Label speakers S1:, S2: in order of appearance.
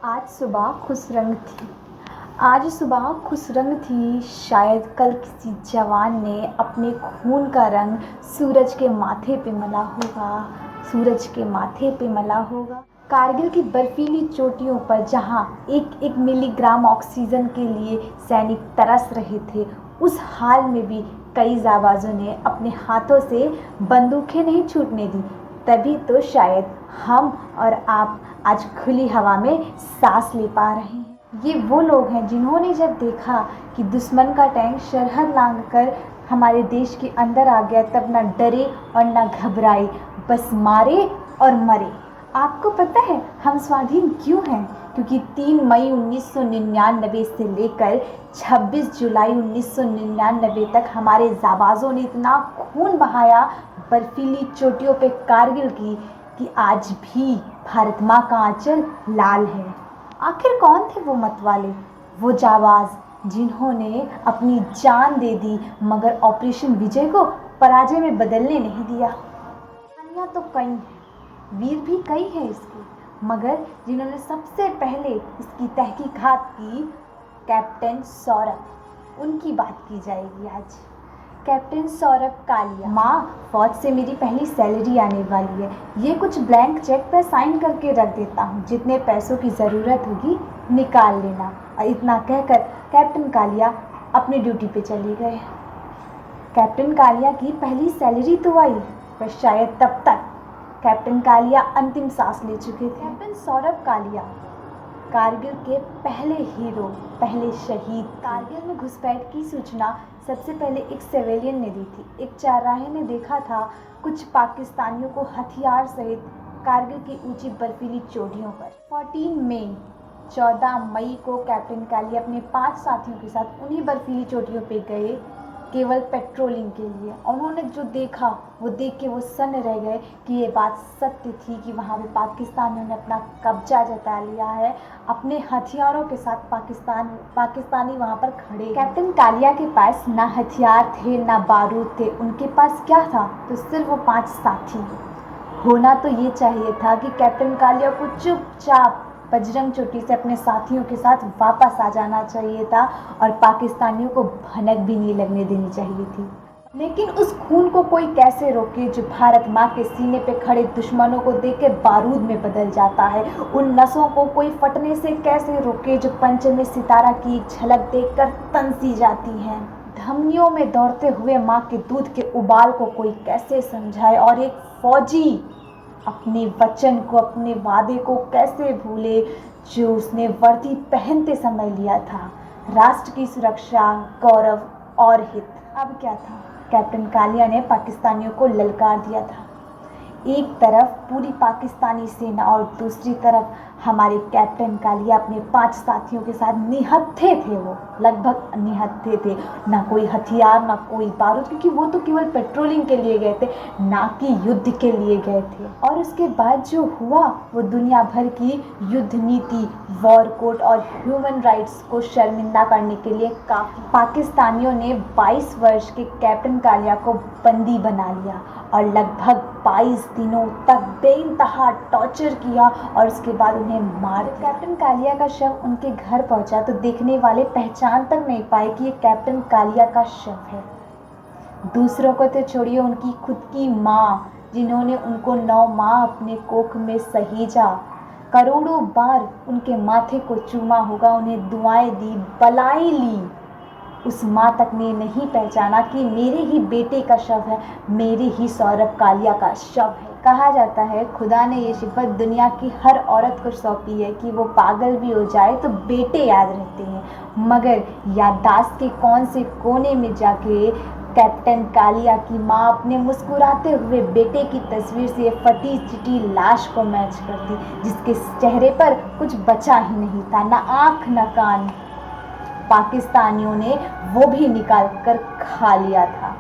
S1: आज सुबह खुश रंग थी। आज सुबह खुश रंग थी। शायद कल किसी जवान ने अपने खून का रंग सूरज के माथे पे मला होगा। सूरज के माथे पे मला होगा। कारगिल की बर्फीली चोटियों पर जहां एक एक मिलीग्राम ऑक्सीजन के लिए सैनिक तरस रहे थे, उस हाल में भी कई जाबाजों ने अपने हाथों से बंदूकें नहीं छूटने दी। तभी तो शायद हम और आप आज खुली हवा में सांस ले पा रहे हैं। ये वो लोग हैं जिन्होंने जब देखा कि दुश्मन का टैंक सरहद लांघकर हमारे देश के अंदर आ गया, तब ना डरे और ना घबराए, बस मारे और मरे। आपको पता है हम स्वाधीन क्यों हैं? क्योंकि 3 मई 1999 से लेकर 26 जुलाई 1999 तक हमारे जाबाजों ने इतना खून बहाया बर्फीली चोटियों पे कारगिल की, कि आज भी भारत माँ का आंचल लाल है। आखिर कौन थे वो मतवाले, वो जाबाज जिन्होंने अपनी जान दे दी, मगर ऑपरेशन विजय को पराजय में बदलने नहीं दिया? कहानियाँ तो कई हैं, वीर भी कई हैं इसके, मगर जिन्होंने सबसे पहले इसकी तहकीकात की, कैप्टन सौरभ, उनकी बात की जाएगी आज। कैप्टन सौरभ कालिया। माँ, फौज से मेरी पहली सैलरी आने वाली है, ये कुछ ब्लैंक चेक पर साइन करके रख देता हूँ, जितने पैसों की ज़रूरत होगी निकाल लेना। और इतना कहकर कैप्टन कालिया अपनी ड्यूटी पे चले गए। कैप्टन कालिया की पहली सैलरी तो आई, पर शायद तब तक कैप्टन कालिया अंतिम सांस ले चुके थे। कैप्टन सौरभ कालिया कारगिल के पहले हीरो, पहले शहीद। कारगिल में घुसपैठ की सूचना सबसे पहले एक सिविलियन ने दी थी। एक चरवाहे ने देखा था कुछ पाकिस्तानियों को हथियार सहित कारगिल की ऊंची बर्फीली चोटियों पर। 14 मई को कैप्टन कालिया अपने 5 साथियों के साथ उन्हीं बर्फीली चोटियों पे गए, केवल पेट्रोलिंग के लिए। उन्होंने जो देखा वो देख के वो सन्न रह गए कि ये बात सत्य थी कि वहाँ पे पाकिस्तानियों ने अपना कब्जा जता लिया है। अपने हथियारों के साथ पाकिस्तानी वहाँ पर खड़े। कैप्टन कालिया के पास ना हथियार थे ना बारूद थे, उनके पास क्या था? तो सिर्फ वो 5 साथी। होना तो ये चाहिए था कि कैप्टन कालिया को चुपचाप बजरंग चोटी से अपने साथियों के साथ वापस आ जाना चाहिए था और पाकिस्तानियों को भनक भी नहीं लगने देनी चाहिए थी। लेकिन उस खून को कोई कैसे रोके जो भारत माँ के सीने पे खड़े दुश्मनों को देख के बारूद में बदल जाता है? उन नसों को कोई फटने से कैसे रोके जो पंचमी सितारा की एक झलक देखकर तंसी जाती हैं? धमनियों में दौड़ते हुए माँ के दूध के उबाल को कोई कैसे समझाए? और एक फौजी अपने वचन को, अपने वादे को कैसे भूले जो उसने वर्दी पहनते समय लिया था? राष्ट्र की सुरक्षा, गौरव और हित। अब क्या था? कैप्टन कालिया ने पाकिस्तानियों को ललकार दिया था। एक तरफ पूरी पाकिस्तानी सेना और दूसरी तरफ हमारे कैप्टन कालिया अपने 5 साथियों के साथ निहत्थे थे। वो लगभग निहत्थे थे, ना कोई हथियार ना कोई बारूद, क्योंकि वो तो केवल पेट्रोलिंग के लिए गए थे, ना कि युद्ध के लिए गए थे। और उसके बाद जो हुआ वो दुनिया भर की युद्ध नीति, वॉर कोड और ह्यूमन राइट्स को शर्मिंदा करने के लिए काफ़ी। पाकिस्तानियों ने 22 वर्ष के कैप्टन कालिया को बंदी बना लिया और लगभग 22 दिनों तक बेइंतहा टॉर्चर किया और उसके बाद उन्हें मार दिया। कैप्टन कालिया का शव उनके घर पहुंचा तो देखने वाले पहचान तक नहीं पाए कि ये कैप्टन कालिया का शव है। दूसरों को तो छोड़िए, उनकी खुद की माँ, जिन्होंने उनको 9 माह अपने कोख में सहेजा, करोड़ों बार उनके माथे को चूमा होगा, उन्हें दुआएं दी, बलाएं ली, उस माँ तक ने नहीं पहचाना कि मेरे ही बेटे का शव है, मेरे ही सौरभ कालिया का शव है। कहा जाता है खुदा ने ये सिफत दुनिया की हर औरत को सौंपी है कि वो पागल भी हो जाए तो बेटे याद रहते हैं, मगर याददाश्त के कौन से कोने में जाके कैप्टन कालिया की माँ अपने मुस्कुराते हुए बेटे की तस्वीर से फटी चिटी लाश को मैच करती, जिसके चेहरे पर कुछ बचा ही नहीं था, ना आँख ना कान। पाकिस्तानियों ने वो भी निकाल कर खा लिया था।